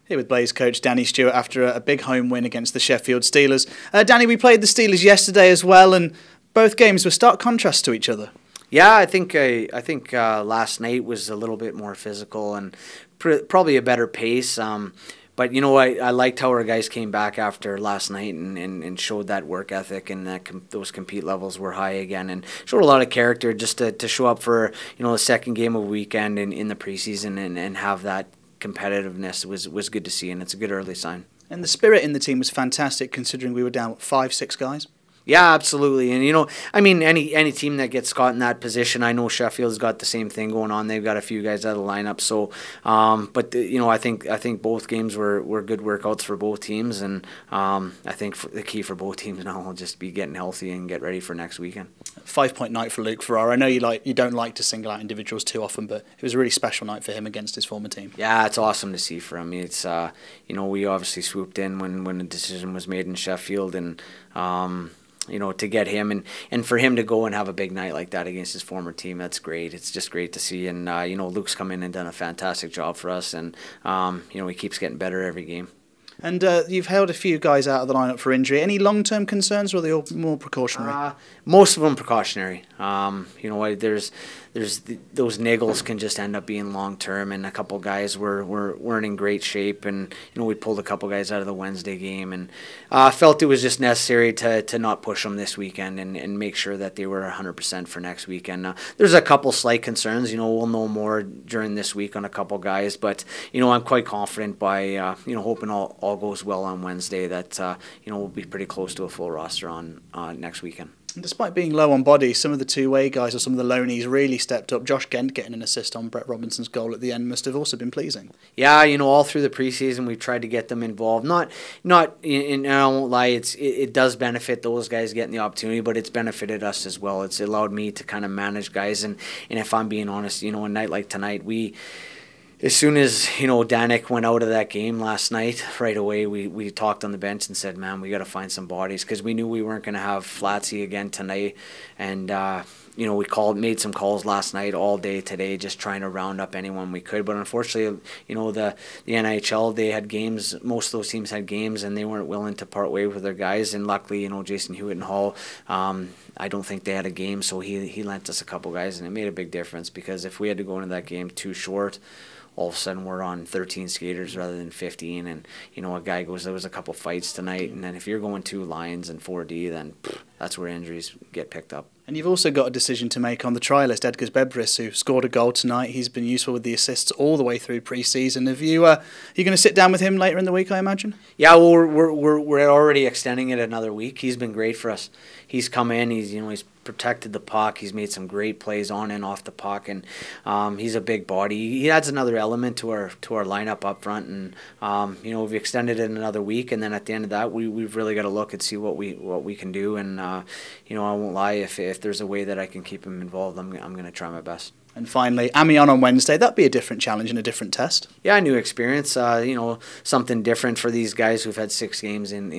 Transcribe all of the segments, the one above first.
Here with Blaze coach Danny Stewart after a big home win against the Sheffield Steelers. Danny, we played the Steelers yesterday as well, and both games were stark contrasts to each other. Yeah, I think last night was a little bit more physical and probably a better pace. But you know, I liked how our guys came back after last night and showed that work ethic, and that those compete levels were high again, and showed a lot of character just to show up for, you know, the second game of the weekend in the preseason and have that competitiveness was good to see, and it's a good early sign. And the spirit in the team was fantastic, considering we were down 5-6 guys. Yeah, absolutely. And, you know, I mean, any team that gets caught in that position, I know Sheffield's got the same thing going on. They've got a few guys out of the lineup. So, you know, I think both games were good workouts for both teams. And I think the key for both teams now will just be getting healthy and get ready for next weekend. 5-point night for Luke Ferrara. I know you don't like to single out individuals too often, but it was a really special night for him against his former team. Yeah, it's awesome to see for him. It's you know, we obviously swooped in when the decision was made in Sheffield, and you know, to get him and for him to go and have a big night like that against his former team, that's great. It's just great to see. And you know, Luke's come in and done a fantastic job for us, and you know, he keeps getting better every game. And you've held a few guys out of the lineup for injury. Any long-term concerns, or are they all more precautionary? Most of them precautionary. You know, those niggles can just end up being long-term, and a couple guys weren't in great shape, and you know, we pulled a couple guys out of the Wednesday game, and felt it was just necessary to not push them this weekend and make sure that they were 100% for next weekend. There's a couple slight concerns. You know, we'll know more during this week on a couple guys, but you know, I'm quite confident by you know, hoping all goes well on Wednesday that you know, we'll be pretty close to a full roster on next weekend. And despite being low on body, some of the two-way guys or some of the loanies really stepped up. Josh Gent getting an assist on Brett Robinson's goal at the end must have also been pleasing. Yeah, you know, all through the preseason we've tried to get them involved. Not, and I won't lie, it does benefit those guys getting the opportunity, but it's benefited us as well. It's allowed me to kind of manage guys, and if I'm being honest, you know, a night like tonight, as soon as, you know, Danik went out of that game last night, right away we talked on the bench and said, man, we got to find some bodies, because we knew we weren't going to have Flatsy again tonight. And you know, made some calls last night, all day today, just trying to round up anyone we could. But unfortunately, you know, the NHL, they had games. Most of those teams had games, and they weren't willing to part way with their guys. And luckily, you know, Jason Hewitt and Hall, I don't think they had a game, so he lent us a couple guys, and it made a big difference, because if we had to go into that game too short, all of a sudden we're on 13 skaters rather than 15, and you know, a guy goes, there was a couple fights tonight, and then if you're going 2 lines and 4D, then that's where injuries get picked up. And you've also got a decision to make on the try list. Edgar Bebris, who scored a goal tonight, he's been useful with the assists all the way through pre-season. Have you are you going to sit down with him later in the week, I imagine? Yeah, well, we're already extending it another week. He's been great for us. He's come in, he's protected the puck. He's made some great plays on and off the puck, and he's a big body. He adds another element to our lineup up front, and you know, we've extended it another week, and then at the end of that, we've really got to look and see what we can do. And you know, I won't lie, if there's a way that I can keep him involved, I'm going to try my best. And finally, Amiens on Wednesday. That'd be a different challenge and a different test. Yeah, a new experience. You know, something different for these guys who've had 6 games in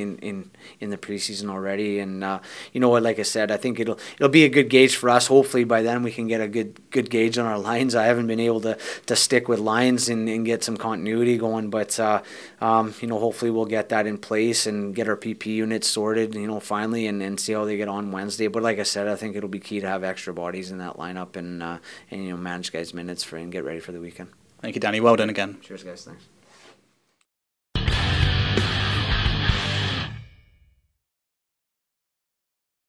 the preseason already. And you know what? Like I said, I think it'll be a good gauge for us. Hopefully, by then we can get a good gauge on our lines. I haven't been able to stick with lines and get some continuity going, but you know, hopefully we'll get that in place and get our PP units sorted, you know, finally, and see how they get on Wednesday. But like I said, I think it'll be key to have extra bodies in that lineup, and you know, manage guys' minutes and get ready for the weekend. Thank you, Danny. Well done again. Cheers, guys. Thanks.